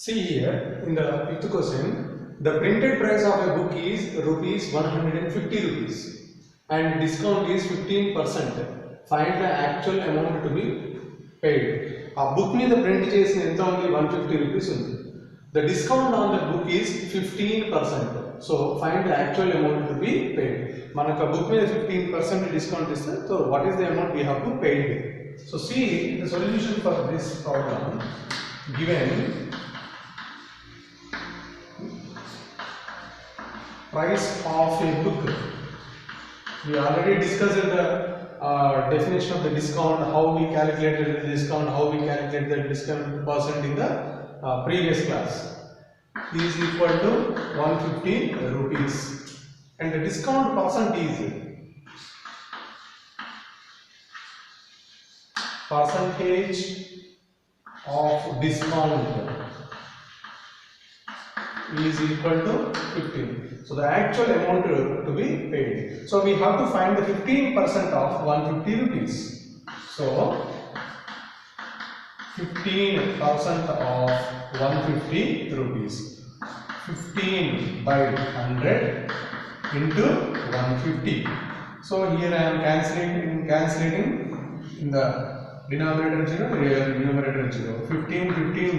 See here in the fifth question, the printed price of a book is rupees 150 rupees and discount is 15%. Find the actual amount to be paid. A book మీద print చేసిన ఎంత ఉంది 150 rupees ఉంది. The discount on the book is 15%. So find the actual amount to be paid. మనకు a book మీద 15% discount ఇస్తే so what is the amount we have to pay? So see the solution for this problem given price of a book. We already discussed the definition of the discount, how we calculated the discount, how we calculate the discount percent in the previous class. Is equal to 150 rupees and the discount percent is percentage of discount is equal to 15. So the actual amount to be paid. So we have to find the 15% of 150 rupees. So 15% of 150 rupees. 15 by 100 into 150. So here I am cancelling in the denominator 0, here numerator 0. 15 15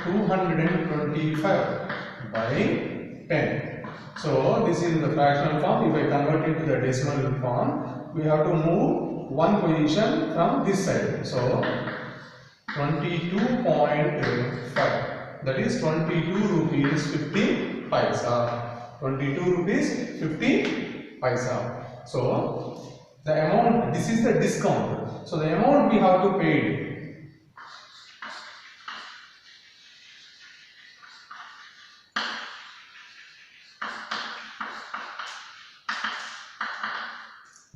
225 by 10. So this is the fractional form. If I convert it to the decimal form, we have to move one position from this side. So 22.5, that is 22 rupees 50 paisa. 22 rupees 50 paisa. So the amount, this is the discount. So the amount we have to pay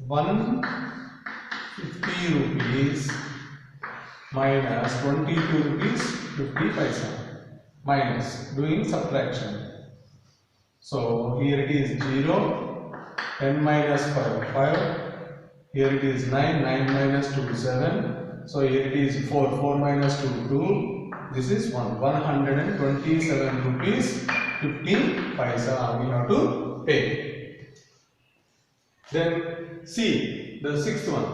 150 rupees minus 22 rupees 50 paisa minus doing subtraction. So here it is 0, 10 minus 5, 5, here it is 9, 9 minus 2, 7, so here it is 4, 4 minus 2, 2, this is 127 rupees 50 paisa we have to pay. Then see the sixth one.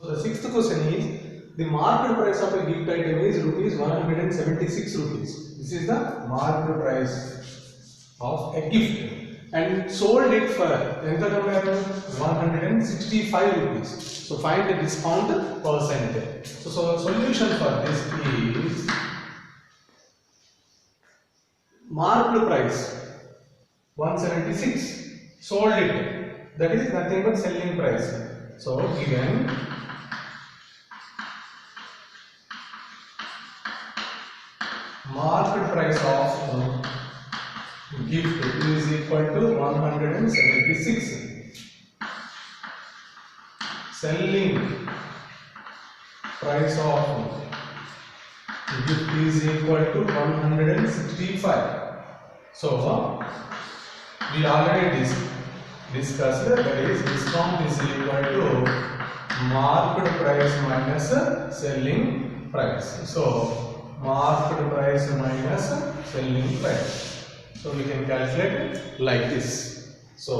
So the sixth question is the market price of a gift item is rupees 176 rupees. This is the market price of a gift and sold it for 165 rupees. So find the discount percent. So solution for this is market price 176, sold it, that is nothing but selling price. So given market price of gift is equal to 176, selling price of gift is equal to 165. So we already discussed that is discount is equal to market price minus selling price. So market price minus selling price. So we can calculate it like this. So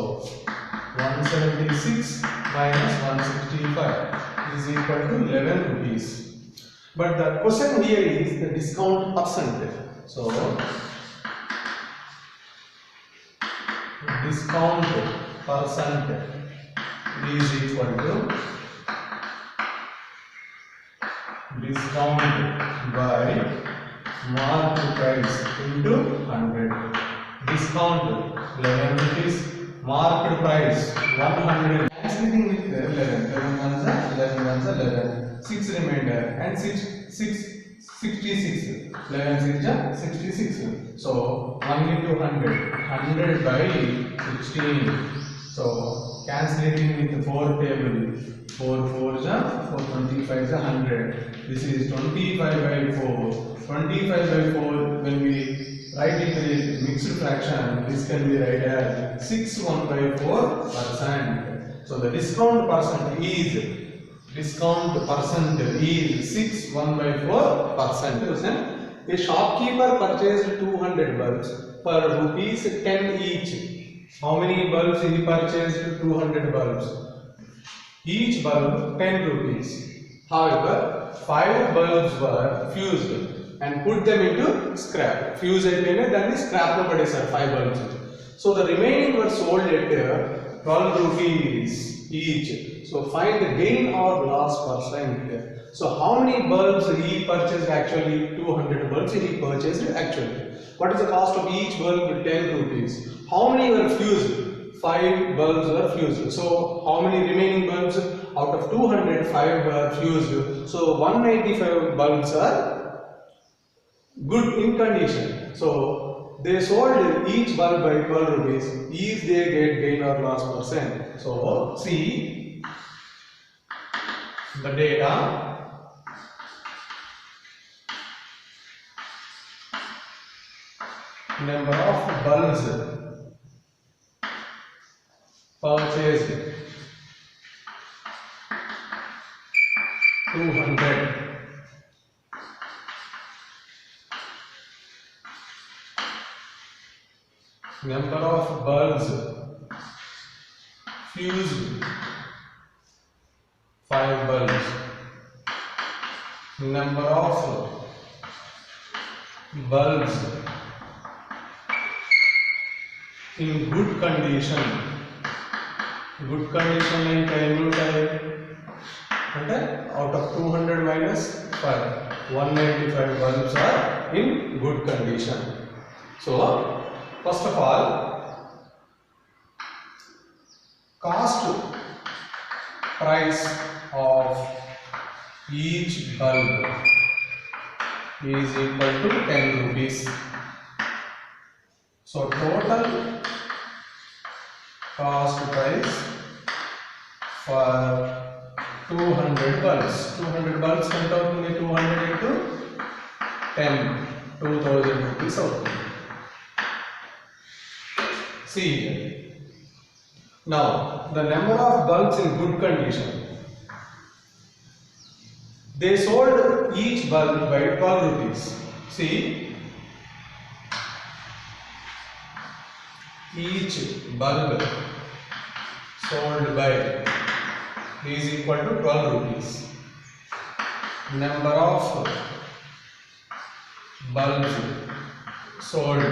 176 minus 165 is equal to 11 rupees. But the question here is the discount percent. So discount percent is equal to discount by market price into 100. Discount 11 rupees, market price 100. Cancelling with 11, 11 ones are 11 ones are 11, 6 remainder and 66, 11 6 are 66. So 1 into 100, 100 by 16. So cancelling with 4 table, 4 4s are 4, 25 is 100. This is 25 by 4. 25 by 4, when we write it in mixed fraction, this can be write as 61 by 4%. So the discount percent is 6 1 by 4%. A shopkeeper purchased 200 bulbs for rupees 10 each. How many bulbs he purchased? 200 bulbs. Each bulb 10 rupees. However, 5 bulbs were fused and put them into scrap. Fuse ayipone danni scrap lo padesaru 5 bulbs. So the remaining were sold at 12 rupees each. So find the gain or loss percent. So how many bulbs he purchased actually? 200 bulbs he purchased actually. What is the cost of each bulb? 10 rupees. How many were fused? 5 bulbs were fused. So how many remaining bulbs? Out of 200, 5 were fused. So 195 bulbs are good in condition. So they sold each bulb by 12 rupees. Is they get gain or loss percent? So see the data. Number of bulbs purchased 200. Number of bulbs fused 5 bulbs. Number of bulbs in good condition. Good condition like value type. Okay? Out of 200 minus 5, 195 bulbs are in good condition. So, first of all, cost price of each bulb is equal to 10 rupees. So, total cost price for 200 bulbs. 200 bulbs count out 200 into 10, 2000 rupees out. See here. Now, the number of bulbs in good condition. They sold each bulb by 12 rupees. See, each bulb sold by is equal to 12 rupees. Number of bulbs sold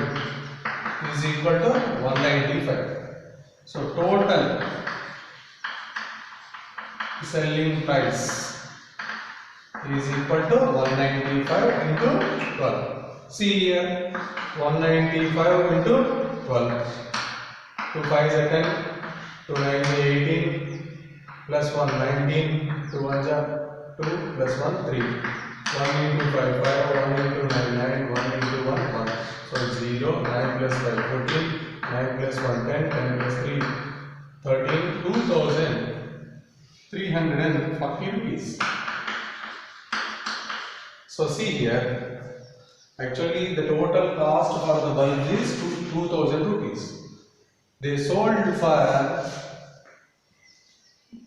is equal to 195. So total selling price is equal to 195 into 12. See here, 195 into 12. 2 5 is 10, 2 9 is 18. Plus 1 19, 2 1 2, plus 1 3, 1 into 5 5, 1 into 9 9, 1 into 1 1. So 0, 9 plus 5 14, 9 plus 1 10, 10 plus 3 13, 2340 rupees. So see here, actually the total cost for the bulb is 2000 rupees. They sold for,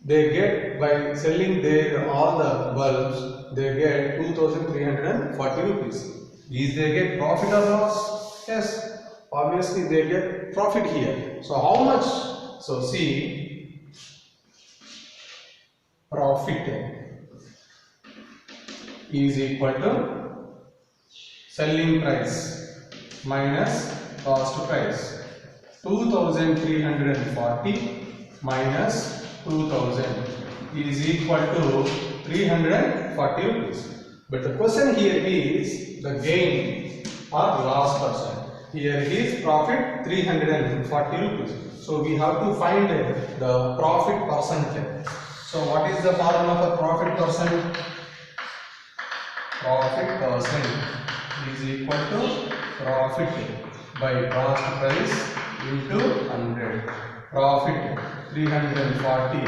they get, by selling their all the bulbs, they get 2340 rupees. Is they get profit or loss? Yes, obviously they get profit here. So how much? So see, profit is equal to selling price minus cost price. 2340 minus 2000 is equal to 340 rupees. But the question here is the gain or loss percent. Here it is profit 340 rupees. So we have to find the profit percent. So what is the formula for profit percent? Profit percent is equal to profit by cost price into 100. Profit 340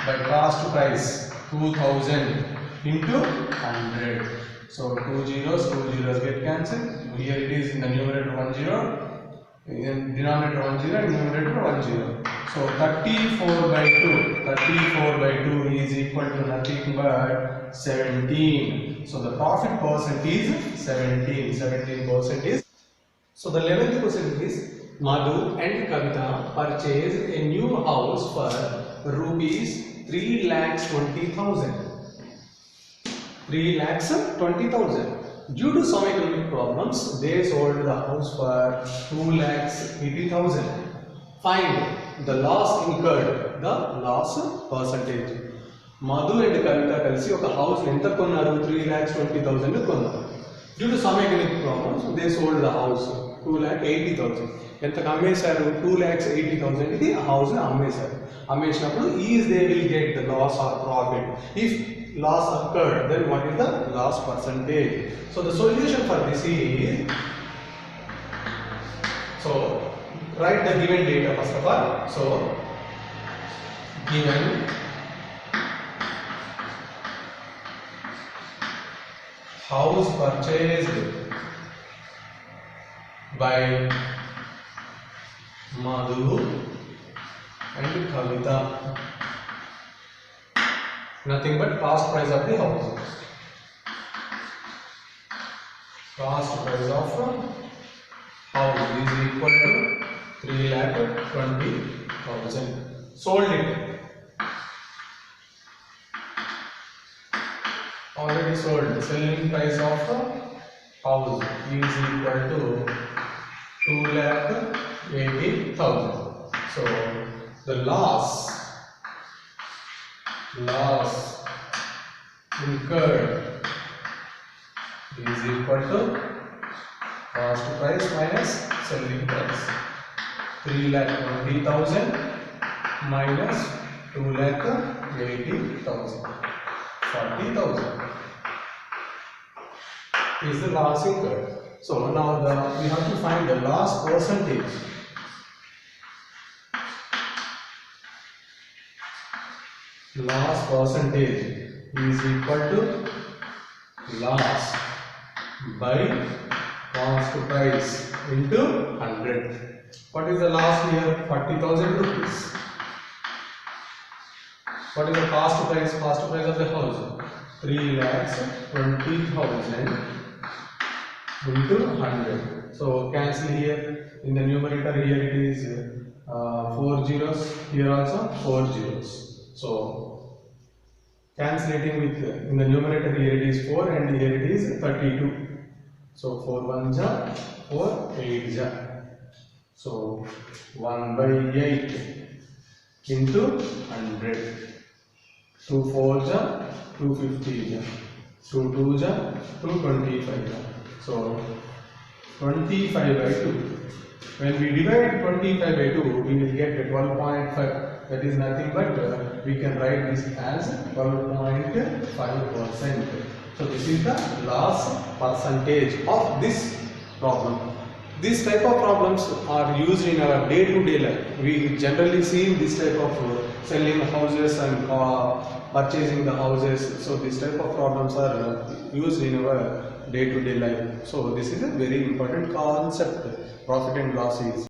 by cost price 2000 into 100. So 2 zeros get cancelled. Here it is in the numerator 1 0. in denominator 1 0 and numerator 1 0. So 34 by 2. 34 by 2 is equal to nothing but 17. So the profit percent is 17. 17%. So the 11th question is Madhu and Kavita purchased a new house for rupees 3,20,000. 3,20,000. Due to some economic problems, they sold the house for 2,80,000. Find the loss incurred, the loss percentage. Madhu and Kavita కలిసి ఒక house ఎంత కొన్నారు 3,20,000 కొన్నారు. Due to some economic problems, they sold the house 2,80,000. ఎంత అమ్మేశారు 2,80,000 కి house అమ్మేశారు. అమ్మేసినప్పుడు they will get the loss or profit. If loss occurred, then what is the loss percentage? So the solution for this is, so write the given data first of all. So given house purchased by Madhu and Kavita, nothing but cost price of the house. Cost price of house is equal to 3,20,000. Sold it. Already sold. Selling price of house is equal to 2,80,000. So the loss incurred is equal to cost price minus selling price. 3,20,000 minus 2,80,000. 40,000 is the loss incurred. So now we have to find the loss percentage. Loss percentage is equal to loss by cost price into 100. What is the loss here? 40,000 rupees. What is the cost price? Cost price of the house 3,20,000 into 100. So cancel here. In the numerator here it is 4 zeros. Here also 4 zeros. So cancellating with in the numerator here it is 4 and here it is 32. So 4 1 ja 4 8 ja. So 1/8 into 100. 2 4 ja 250 ja. 2 2 ja 225 ja. So 25 by 2. When we divide 25 by 2, we will get 12.5. That is nothing but we can write this as 12.5%. So this is the loss percentage of this problem. This type of problems are used in our day-to-day life. We generally see this type of selling houses and purchasing the houses. So this type of problems are used in our day-to-day life. So this is a very important concept. Profit and loss is